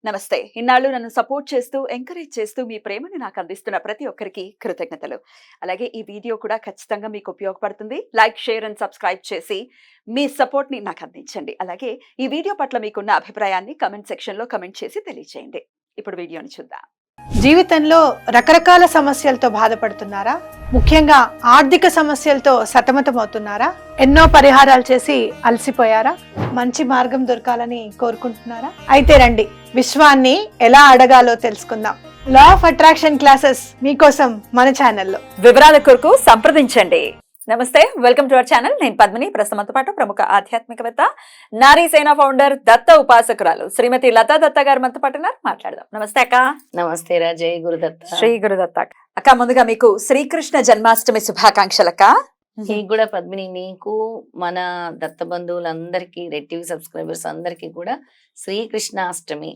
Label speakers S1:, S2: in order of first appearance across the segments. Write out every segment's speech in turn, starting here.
S1: నమస్తే. ఇన్నాళ్ళు నన్ను సపోర్ట్ చేస్తూ, ఎంకరేజ్ చేస్తూ మీ ప్రేమని నాకు అందిస్తున్న ప్రతి ఒక్కరికి కృతజ్ఞతలు. అలాగే ఈ వీడియో కూడా ఖచ్చితంగా మీకు ఉపయోగపడుతుంది. లైక్, షేర్ అండ్ సబ్స్క్రైబ్ చేసి మీ సపోర్ట్‌ని నాకు అందించండి. అలాగే ఈ వీడియో పట్ల మీకున్న అభిప్రాయాన్ని కామెంట్ సెక్షన్‌లో కామెంట్ చేసి తెలియజేయండి. ఇప్పుడు వీడియోని చూద్దాం.
S2: జీవితంలో రకరకాల సమస్యలతో బాధపడుతున్నారా? ముఖ్యంగా ఆర్థిక సమస్యలతో సతమతమవుతున్నారా? ఎన్నో పరిహారాలు చేసి అలసిపోయారా? మంచి మార్గం దొరకాలని కోరుకుంటున్నారా? అయితే రండి, విశ్వాన్ని ఎలా అడగాలో తెలుసుకుందాం. లా ఆఫ్ అట్రాక్షన్ క్లాసెస్ మీకోసం మన ఛానల్లో.
S1: వివరాల కొరకు సంప్రదించండి. నమస్తే, వెల్కమ్ టు అవర్ ఛానల్. నేను పద్మిని. ప్రస్తుతంతో పాటు ప్రముఖ ఆధ్యాత్మికవేత్త, నారీ సేన ఫౌండర్, దత్త ఉపాసకురాలు శ్రీమతి లతా దత్త గారు మనతో పాటు ఉన్నారు. మాట్లాడదాం. నమస్తే అక్క.
S3: నమస్తే రా. జై గురుదత్త.
S1: శ్రీ గురుదత్త అక్క. ముందుగా మీకు శ్రీకృష్ణ జన్మాష్టమి శుభాకాంక్షలు అక్క.
S3: నీకు కూడా పద్మిని, నీకు మన దత్త బంధువులందరికీ, రెడ్ టీవీ సబ్స్క్రైబర్స్ అందరికీ కూడా శ్రీకృష్ణాష్టమి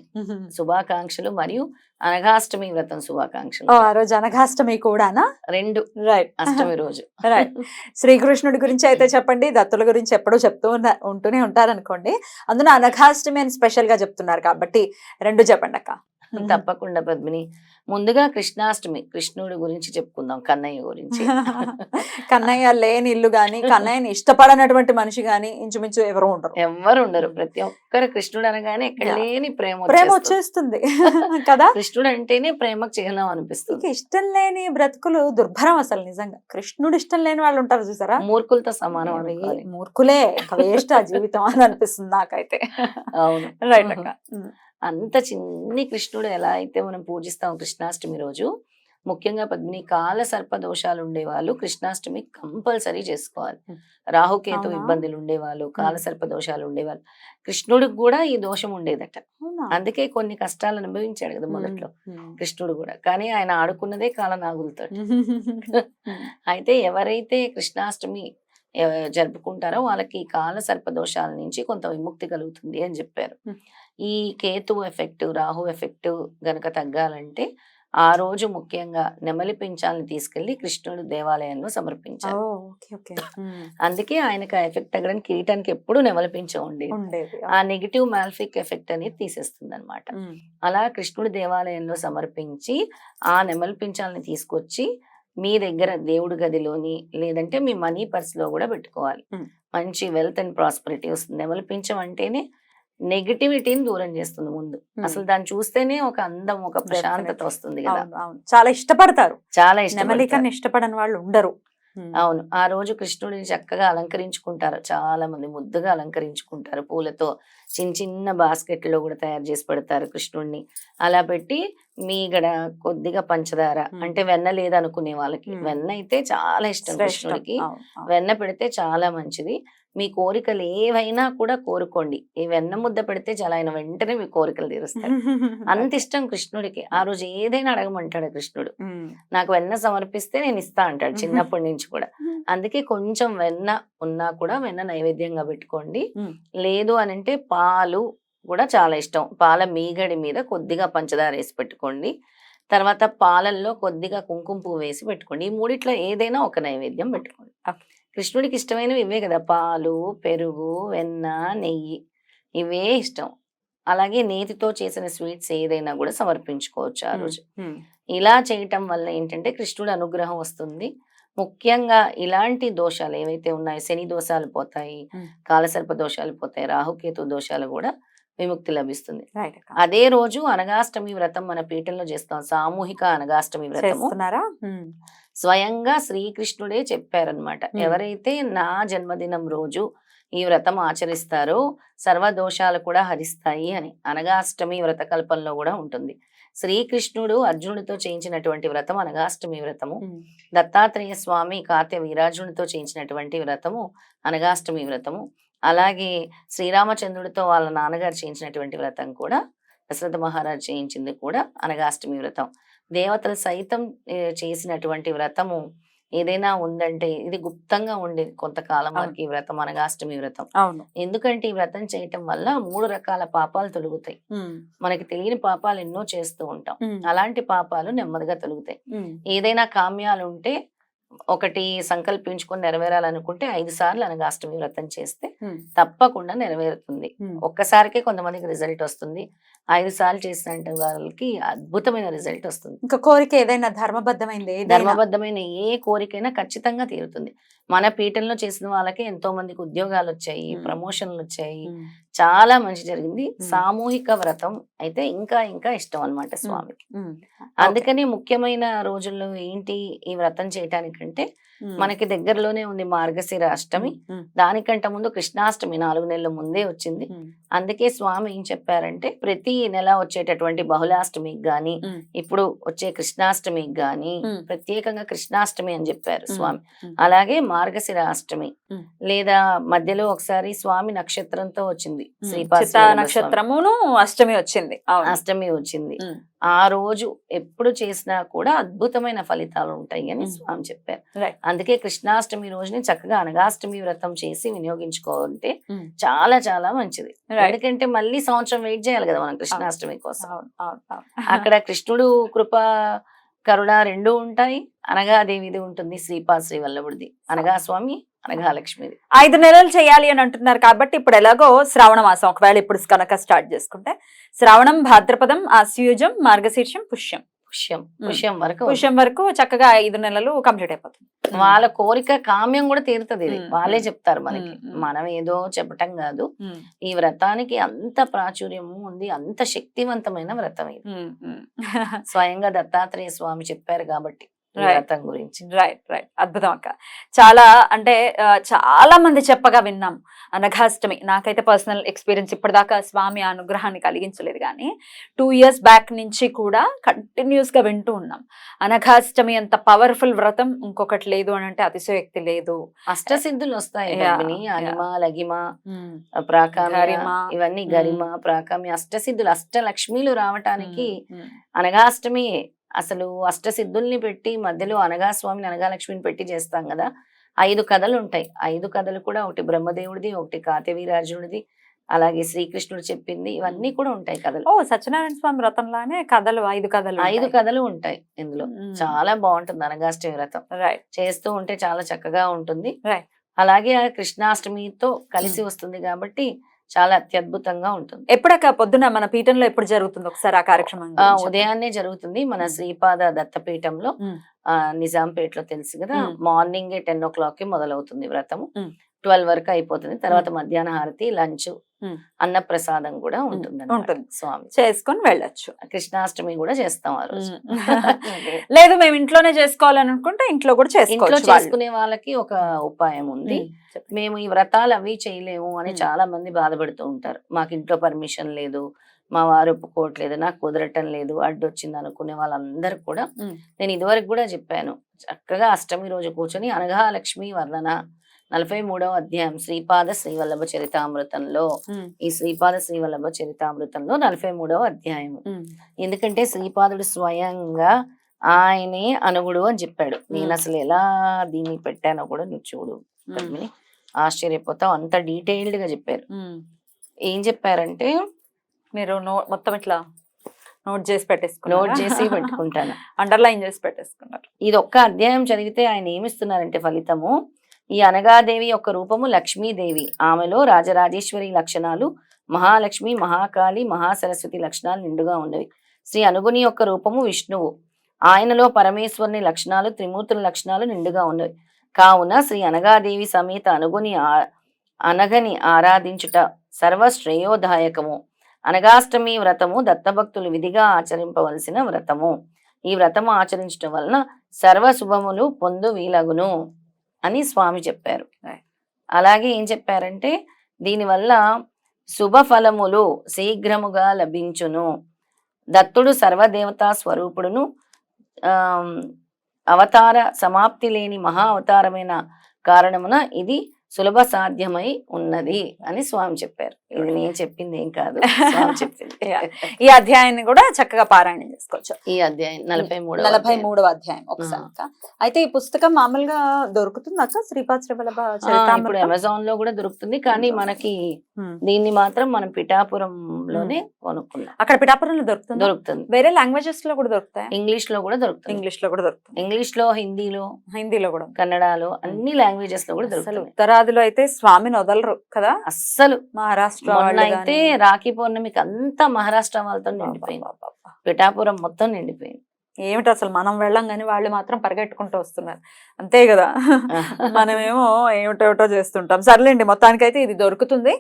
S3: శుభాకాంక్షలు మరియు అనఘాష్టమి వ్రతం శుభాకాంక్షలు.
S1: ఆ రోజు అనఘాష్టమి కూడానా?
S3: రెండు.
S1: రైట్.
S3: అష్టమి రోజు.
S1: రైట్. శ్రీకృష్ణుడి గురించి అయితే చెప్పండి, దత్తుల గురించి ఎప్పుడూ చెప్తూ ఉంటూనే ఉంటారనుకోండి. అందులో అనఘాష్టమి అని స్పెషల్ గా చెప్తున్నారు కాబట్టి రెండు చెప్పండి అక్క.
S3: తప్పకుండా పద్మిని. ముందుగా కృష్ణాష్టమి, కృష్ణుడి గురించి చెప్పుకుందాం, కన్నయ్య గురించి.
S1: కన్నయ్య లేని ఇల్లు గాని, కన్నయ్యని ఇష్టపడనటువంటి మనిషి గాని ఇంచుమించు ఎవరు
S3: ఉండరు. ప్రతి ఒక్కరు కృష్ణుడు అనగానే ఎక్కడ లేని ప్రేమ
S1: వచ్చేస్తుంది కదా.
S3: కృష్ణుడు అంటేనే ప్రేమకు చిహ్నం అనిపిస్తుంది.
S1: ఇష్టం లేని బ్రతుకులు దుర్భరం అసలు. నిజంగా కృష్ణుడు ఇష్టం లేని వాళ్ళు ఉంటారు చూసారా,
S3: మూర్ఖులతో సమానం.
S1: మూర్ఖులే, వేస్ట్ ఆ జీవితం అని అనిపిస్తుంది నాకైతే.
S3: అవును,
S1: రైట్ అక్క.
S3: అంత చిన్ని కృష్ణుడు ఎలా అయితే మనం పూజిస్తాం కృష్ణాష్టమి రోజు, ముఖ్యంగా పద్మిని కాల సర్ప దోషాలు ఉండేవాళ్ళు కృష్ణాష్టమి కంపల్సరీ చేసుకోవాలి. రాహుకేతు ఇబ్బందులు ఉండేవాళ్ళు, కాల సర్ప దోషాలు ఉండేవాళ్ళు, కృష్ణుడికి కూడా ఈ దోషం ఉండేదట. అందుకే కొన్ని కష్టాలు అనుభవించాడు కదా మొదట్లో కృష్ణుడు కూడా. కానీ ఆయన ఆడుకున్నదే కాలనాగులతో. అయితే ఎవరైతే కృష్ణాష్టమి జరుపుకుంటారో వాళ్ళకి కాల సర్ప దోషాల నుంచి కొంత విముక్తి కలుగుతుంది అని చెప్పారు. ఈ కేతు ఎఫెక్ట్, రాహు ఎఫెక్ట్ గనక తగ్గాలంటే ఆ రోజు ముఖ్యంగా నెమలి పించాలని తీసుకెళ్లి కృష్ణుడు దేవాలయంలో సమర్పించారు. అందుకే ఆయనకు ఆ ఎఫెక్ట్ తగ్గడానికి కిరీటానికి ఎప్పుడు నెమలి పించం ఉండేది. ఆ నెగిటివ్ మాల్ఫిక్ ఎఫెక్ట్ అనేది తీసేస్తుంది అనమాట. అలా కృష్ణుడు దేవాలయంలో సమర్పించి ఆ నెమలి పించాలని తీసుకొచ్చి మీ దగ్గర దేవుడి గదిలోని, లేదంటే మీ మనీ పర్స్ లో కూడా పెట్టుకోవాలి. మంచి వెల్త్ అండ్ ప్రాస్పరిటీ వస్తుంది. నెమలి పించం అంటేనే నెగిటివిటీని దూరం చేస్తుంది ముందు. అసలు దాన్ని చూస్తేనే ఒక అందం, ఒక ప్రశాంతత వస్తుంది కదా.
S1: చాలా ఇష్టపడతారు.
S3: చాలా
S1: ఇష్టపడని వాళ్ళు ఉండరు.
S3: అవును. ఆ రోజు కృష్ణుడిని చక్కగా అలంకరించుకుంటారు. చాలా మంది ముద్దుగా అలంకరించుకుంటారు పూలతో. చిన్న చిన్న బాస్కెట్లో కూడా తయారు చేసి పెడతారు కృష్ణుడిని. అలా పెట్టి మీగడ కొద్దిగా పంచదార, అంటే వెన్న లేదనుకునే వాళ్ళకి వెన్న అయితే చాలా ఇష్టం కృష్ణుడికి. వెన్న పెడితే చాలా మంచిది. మీ కోరికలు ఏవైనా కూడా కోరుకోండి. ఈ వెన్న ముద్ద పెడితే చాలా, ఆయన వెంటనే మీ కోరికలు తీరుస్తాడు. అంత ఇష్టం కృష్ణుడికి. ఆ రోజు ఏదైనా అడగమంటాడు కృష్ణుడు. నాకు వెన్న సమర్పిస్తే నేను ఇస్తా అంటాడు చిన్నప్పటి నుంచి కూడా. అందుకే కొంచెం వెన్న ఉన్నా కూడా వెన్న నైవేద్యంగా పెట్టుకోండి. లేదు అని అంటే పాలు కూడా చాలా ఇష్టం. పాల మీగడి మీద కొద్దిగా పంచదార వేసి పెట్టుకోండి. తర్వాత పాలల్లో కొద్దిగా కుంకుమ పువ్వు వేసి పెట్టుకోండి. ఈ మూడిట్లో ఏదైనా ఒక నైవేద్యం పెట్టుకోండి. కృష్ణుడికి ఇష్టమైనవి ఇవే కదా, పాలు, పెరుగు, వెన్న, నెయ్యి, ఇవే ఇష్టం. అలాగే నేతితో చేసిన స్వీట్స్ ఏదైనా కూడా సమర్పించుకోవచ్చు ఆ రోజు. ఇలా చేయటం వల్ల ఏంటంటే కృష్ణుడి అనుగ్రహం వస్తుంది. ముఖ్యంగా ఇలాంటి దోషాలు ఏవైతే ఉన్నాయో, శని దోషాలు పోతాయి, కాలసర్ప దోషాలు పోతాయి, రాహుకేతు దోషాలు కూడా విముక్తి లభిస్తుంది. అదే రోజు అనఘాష్టమి వ్రతం మన పీఠంలో చేస్తాం. సామూహిక అనఘాష్టమి వ్రతము స్వయంగా శ్రీకృష్ణుడే చెప్పారనమాట. ఎవరైతే నా జన్మదినం రోజు ఈ వ్రతం ఆచరిస్తారో సర్వదోషాలు కూడా హరిస్తాయి అని అనఘాష్టమి వ్రత కల్పంలో కూడా ఉంటుంది. శ్రీకృష్ణుడు అర్జునుడితో చేయించినటువంటి వ్రతం అనఘాష్టమి వ్రతము. దత్తాత్రేయ స్వామి కార్తీయ వీరార్జునుడితో చేయించినటువంటి వ్రతము అనఘాష్టమి వ్రతము. అలాగే శ్రీరామచంద్రుడితో వాళ్ళ నాన్నగారు చేయించినటువంటి వ్రతం కూడా, దశరథ మహారాజు చేయించింది కూడా అనఘాష్టమి వ్రతం. దేవతలు సైతం చేసినటువంటి వ్రతము ఏదైనా ఉందంటే ఇది గుప్తంగా ఉండేది కొంతకాలం వరకు. ఈ వ్రతం అనఘాష్టమి వ్రతం. ఎందుకంటే ఈ వ్రతం చేయటం వల్ల 3 రకాల పాపాలు తొలుగుతాయి. మనకి తెలియని పాపాలు ఎన్నో చేస్తూ ఉంటాం. అలాంటి పాపాలు నెమ్మదిగా తొలుగుతాయి. ఏదైనా కామ్యాలు ఉంటే ఒకటి సంకల్పించుకొని నెరవేరాలనుకుంటే 5 సార్లు అనగాష్టమి వ్రతం చేస్తే
S1: ఉమ్,
S3: తప్పకుండా నెరవేరుతుంది.
S1: ఉమ్.
S3: ఒక్కసారికే కొంతమందికి రిజల్ట్ వస్తుంది, 5 సార్లు చేసిన వాళ్ళకి అద్భుతమైన రిజల్ట్ వస్తుంది.
S1: ఇంకా కోరిక ఏదైనా ధర్మబద్ధమైంది ఏదైనా
S3: ధర్మబద్ధమైన ఏ కోరికైనా ఖచ్చితంగా తీరుతుంది. మన పీఠంలో చేసిన వాళ్ళకి ఎంతో మందికి ఉద్యోగాలు వచ్చాయి, ప్రమోషన్లు వచ్చాయి,
S1: ఉమ్,
S3: చాలా మంచి జరిగింది.
S1: మ్మ్.
S3: సామూహిక వ్రతం అయితే ఇంకా ఇంకా ఇష్టం అన్నమాట స్వామికి.
S1: ఉమ్,
S3: అందుకని ముఖ్యమైన రోజుల్లో ఏంటి ఈ వ్రతం చేయటానికంటే
S1: ఉమ్,
S3: మనకి దగ్గరలోనే ఉంది మార్గశిర అష్టమి,
S1: ఉమ్,
S3: దానికంటే ముందు కృష్ణాష్టమి 4 నెలల ముందే వచ్చింది.
S1: ఉమ్,
S3: అందుకే స్వామి ఏం చెప్పారంటే ప్రతి నెల వచ్చేటటువంటి బహుళాష్టమికి గాని
S1: ఉమ్,
S3: ఇప్పుడు వచ్చే కృష్ణాష్టమికి గాని
S1: ఉమ్.
S3: ప్రత్యేకంగా కృష్ణాష్టమి అని చెప్పారు
S1: ఉమ్,
S3: స్వామి.
S1: ఉమ్.
S3: అలాగే మార్గశిర అష్టమి
S1: ఉమ్.
S3: లేదా మధ్యలో ఒకసారి స్వామి నక్షత్రంతో వచ్చింది,
S1: ఉమ్,
S3: శ్రీపాద
S1: చిత్తా
S3: శ్రీవల్లభ స్వామి
S1: నక్షత్రమును అష్టమి వచ్చింది. అవును.
S3: అష్టమి వచ్చింది.
S1: ఉమ్,
S3: ఆ రోజు ఎప్పుడు చేసినా కూడా అద్భుతమైన ఫలితాలు ఉంటాయి అని
S1: ఉమ్.
S3: స్వామి చెప్పారు.
S1: రైట్.
S3: అందుకే కృష్ణాష్టమి రోజుని చక్కగా అనగాష్టమి వ్రతం చేసి వినియోగించుకోవాలంటే
S1: ఉమ్,
S3: చాలా చాలా మంచిది.
S1: రైట్.
S3: ఎందుకంటే మళ్ళీ సంవత్సరం వెయిట్ చేయాలి కదా మనం కృష్ణాష్టమి కోసం.
S1: అవును, అవును, అవును.
S3: అక్కడ కృష్ణుడు కృప కరుణ రెండు ఉంటాయి, అనగాదేవిది ఉంటుంది, శ్రీపాద శ్రీవల్లభుడిది, అనగా స్వామి అనగా లక్ష్మిది.
S1: 5 నెలలు చేయాలి అని అంటున్నారు కాబట్టి ఇప్పుడు ఎలాగో శ్రావణ మాసం ఒకవేళ ఇప్పుడు కనుక స్టార్ట్ చేసుకుంటే శ్రావణం, భాద్రపదం, ఆశ్వయుజం, మార్గశీర్షం, పుష్యం
S3: పుష్యం వరకు
S1: పుష్యం వరకు చక్కగా 5 నెలలు కంప్లీట్ అయిపోతుంది.
S3: వాళ్ళ కోరిక కామ్యం కూడా తీరుతుంది. ఇది
S1: ఉమ్,
S3: వాళ్ళే
S1: ఉమ్,
S3: చెప్తారు మనకి,
S1: ఉమ్, ఉమ్.
S3: మనం ఏదో చెప్పటం కాదు.
S1: ఉమ్,
S3: ఈ వ్రతానికి అంత ప్రాచుర్యము ఉంది, అంత శక్తివంతమైన వ్రతం ఇది.
S1: ఉమ్, ఉమ్.
S3: స్వయంగా దత్తాత్రేయ స్వామి చెప్పారు కాబట్టి ఈ
S1: Right.
S3: వ్రతం గురించి.
S1: Right, right. అద్భుతం అక్క. చాలా అంటే చాలా మంది చెప్పగా విన్నాం అనఘాష్టమి. నాకైతే పర్సనల్ ఎక్స్పీరియన్స్ ఇప్పటిదాకా స్వామి అనుగ్రహాన్ని కలిగించలేదు, కానీ 2 years బ్యాక్ నుంచి కూడా కంటిన్యూస్ గా వింటూ ఉన్నాం. అనఘాష్టమి అంత పవర్ఫుల్ వ్రతం ఇంకొకటి లేదు అని అంటే అతిశయోక్తి లేదు.
S3: అష్టసిద్ధులు వస్తాయి,
S1: Yeah,
S3: గర్భిణి, అనిమ, లగిమ,
S1: ఉమ్,
S3: ప్రాకామ్య,
S1: గరిమ.
S3: ఇవన్నీ గరిమ, ప్రాకామ్య, అష్టసిద్ధులు, అష్టలక్ష్మిలు రావటానికి
S1: ఉమ్,
S3: అనగాష్టమి. అసలు అష్టసిద్ధుల్ని పెట్టి మధ్యలో అనగా స్వామిని అనగా లక్ష్మిని పెట్టి చేస్తాం కదా. 5 కథలు ఉంటాయి. 5 కథలు కూడా ఒకటి బ్రహ్మదేవుడిది, ఒకటి కాతవీరాజుడిది, అలాగే శ్రీకృష్ణుడు చెప్పింది, ఇవన్నీ కూడా ఉంటాయి కథలు.
S1: ఓ సత్యనారాయణ స్వామి వ్రతంలానే కథలు 5 కథలు
S3: 5 కథలు ఉంటాయి ఇందులో. చాలా బాగుంటుంది అనగాష్టమి వ్రతం.
S1: రైట్,
S3: చేస్తూ ఉంటే చాలా చక్కగా ఉంటుంది.
S1: Right.
S3: అలాగే ఆ కృష్ణాష్టమితో కలిసి వస్తుంది కాబట్టి చాలా అత్యద్భుతంగా ఉంటుంది.
S1: ఎప్పుడక్క పొద్దున మన పీఠంలో ఎప్పుడు జరుగుతుంది ఒకసారి ఆ కార్యక్రమం గురించి చెప్పండి.
S3: ఉదయాన్నే జరుగుతుంది మన
S1: మ్మ్.
S3: శ్రీపాద దత్తపీఠంలో.
S1: మ్మ్.
S3: నిజాంపేటలో తెలుసు కదా,
S1: మ్మ్.
S3: మార్నింగ్ 10 o'clock మొదలవుతుంది వ్రతము.
S1: మ్మ్.
S3: 12 వరకు అయిపోతుంది. తర్వాత మధ్యాహ్న హారతి, లంచ్,
S1: మ్మ్.
S3: అన్నప్రసాదం కూడా ఉంటుంది
S1: ఉంటుంది.
S3: స్వామి.
S1: చేసుకొని వెళ్ళొచ్చు.
S3: కృష్ణాష్టమి కూడా చేస్తాం ఆ రోజు.
S1: లేదు మేము ఇంట్లోనే చేసుకోవాలని అనుకుంటే ఇంట్లో కూడా
S3: ఇంట్లో
S1: చేసుకోవచ్చు.
S3: చేసుకునే వాళ్ళకి ఒక ఉపాయం ఉంది. మేము ఈ వ్రతాలు అవి చేయలేము అని
S1: మ్మ్.
S3: చాలా మంది బాధపడుతూ ఉంటారు. మాకు ఇంట్లో పర్మిషన్ లేదు, మా వారు ఒప్పుకోవట్లేదు, నాకు కుదరటం లేదు, అడ్డొచ్చింది అనుకునే వాళ్ళందరూ కూడా నేను ఇదివరకు కూడా చెప్పాను, చక్కగా అష్టమి రోజు కూర్చొని అనగా లక్ష్మి వర్ణన 43వ అధ్యాయం శ్రీపాద శ్రీవల్లభ చరితామృతంలో, ఈ శ్రీపాద శ్రీవల్లభ చరితామృతంలో 43వ అధ్యాయం. ఎందుకంటే శ్రీపాదుడు స్వయంగా ఆయనే అనుగుడు అని చెప్పాడు. నేను అసలు ఎలా దీన్ని పెట్టానో కూడా నువ్వు చూడు, పద్మిని, ఆశ్చర్యపోతావు, అంత డీటెయిల్డ్ గా చెప్పారు. ఏం చెప్పారంటే,
S1: మీరు మొత్తం ఇట్లా నోట్ చేసి
S3: నోట్ చేసి పెట్టుకుంటాను,
S1: అండర్లైన్ చేసి పెట్టేసుకున్నారు.
S3: ఇది ఒక్క అధ్యాయం చదివితే ఆయన ఏమిస్తున్నారంటే ఫలితము, ఈ అనగాదేవి యొక్క రూపము లక్ష్మీదేవి, ఆమెలో రాజరాజేశ్వరి లక్షణాలు, మహాలక్ష్మి, మహాకాళి, మహాసరస్వతి లక్షణాలు నిండుగా ఉన్నవి. శ్రీ అనుగుని యొక్క రూపము విష్ణువు, ఆయనలో పరమేశ్వరుని లక్షణాలు, త్రిమూర్తుల లక్షణాలు నిండుగా ఉన్నవి. కావున శ్రీ అనగాదేవి సమేత అనగని ఆరాధించుట సర్వశ్రేయోదాయకము. అనగాష్టమి వ్రతము దత్తభక్తులు విధిగా ఆచరింపవలసిన వ్రతము. ఈ వ్రతము ఆచరించడం వలన సర్వశుభములు పొందు వీలగును అని స్వామి చెప్పారు. అలాగే ఏం చెప్పారంటే, దీనివల్ల శుభ ఫలములు శీఘ్రముగా లభించును. దత్తుడు సర్వదేవతా స్వరూపుడును, అవతార సమాప్తి లేని మహా అవతారమైన కారణమున ఇది సులభ సాధ్యమై ఉన్నది అని స్వామి చెప్పారు. ఇది నేను చెప్పింది ఏం కాదు, స్వామి చెప్పింది.
S1: Yeah. ఈ అధ్యాయాన్ని కూడా చక్కగా పారాయణం చేసుకోవచ్చు.
S3: ఈ అధ్యాయం 43వ
S1: 43వ అధ్యాయం ఒకసారి అక్క. అయితే ఈ పుస్తకం మామూలుగా దొరుకుతుంది అక్క, శ్రీపాద శ్రీవల్లభ
S3: ఇప్పుడు
S1: చరితామృతం?
S3: అమెజాన్ లో కూడా దొరుకుతుంది, కానీ మనకి దీన్ని మాత్రం మనం పిఠాపురంలోనే కొనుక్కున్నాం.
S1: అక్కడ పిఠాపురంలో దొరుకుతుంది.
S3: దొరుకుతుంది,
S1: వేరే లాంగ్వేజెస్ లో కూడా దొరుకుతాయి?
S3: ఇంగ్లీష్ లో కూడా దొరుకుతుంది,
S1: ఇంగ్లీష్ లో కూడా దొరుకుతుంది,
S3: ఇంగ్లీష్ లో, హిందీలో,
S1: హిందీలో కూడా,
S3: కన్నడలో, అన్ని లాంగ్వేజెస్ లో కూడా
S1: అసలు
S3: దొరుకుతుంది.
S1: ఉత్తరాదిలో అయితే స్వామిని వదలరు కదా,
S3: అస్సలు.
S1: మహారాష్ట్ర
S3: మొన్న
S1: వాళ్ళు
S3: అయితే
S1: గాని.
S3: రాఖీ పౌర్ణమికి అంతా మహారాష్ట్ర వాళ్ళతో నిండిపోయింది,
S1: అబ్బబ్బబ్బబ్బ.
S3: పిఠాపురం మొత్తం నిండిపోయింది.
S1: ఏమిటి అసలు మనం వెళ్ళం కానీ వాళ్ళు మాత్రం పరిగెట్టుకుంటూ వస్తున్నారు, అంతే కదా. మనమేమో ఏమిటేమిటో చేస్తుంటాం. సర్లేండి, మొత్తానికైతే ఇది దొరుకుతుంది,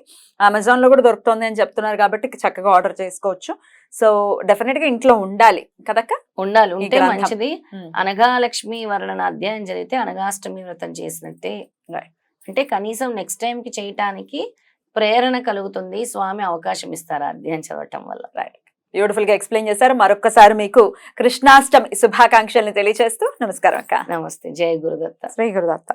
S1: అమెజాన్ లో కూడా దొరుకుతుంది అని చెప్తున్నారు కాబట్టి చక్కగా ఆర్డర్ చేసుకోవచ్చు. సో డెఫినెట్ గా ఇంట్లో ఉండాలి కదక్క,
S3: ఉండాలి, ఉంటే
S1: గ్రంథం.
S3: మంచిది. అనగా లక్ష్మి వర్ణన అధ్యాయం జరిగితే అనగాష్టమి వ్రతం చేసినట్టే.
S1: Right.
S3: అంటే కనీసం నెక్స్ట్ టైం కి చేయటానికి ప్రేరణ కలుగుతుంది, స్వామి అవకాశం ఇస్తారు ఆ అధ్యాయం చదవటం వల్ల.
S1: బ్యూటిఫుల్ గా ఎక్స్ప్లెయిన్ చేశారు. మరొక్కసారి మీకు కృష్ణాష్టమి శుభాకాంక్షల్ని తెలియజేస్తూ నమస్కారం అక్క.
S3: నమస్తే, జై గురుదత్త.
S1: శ్రీ గురుదత్త.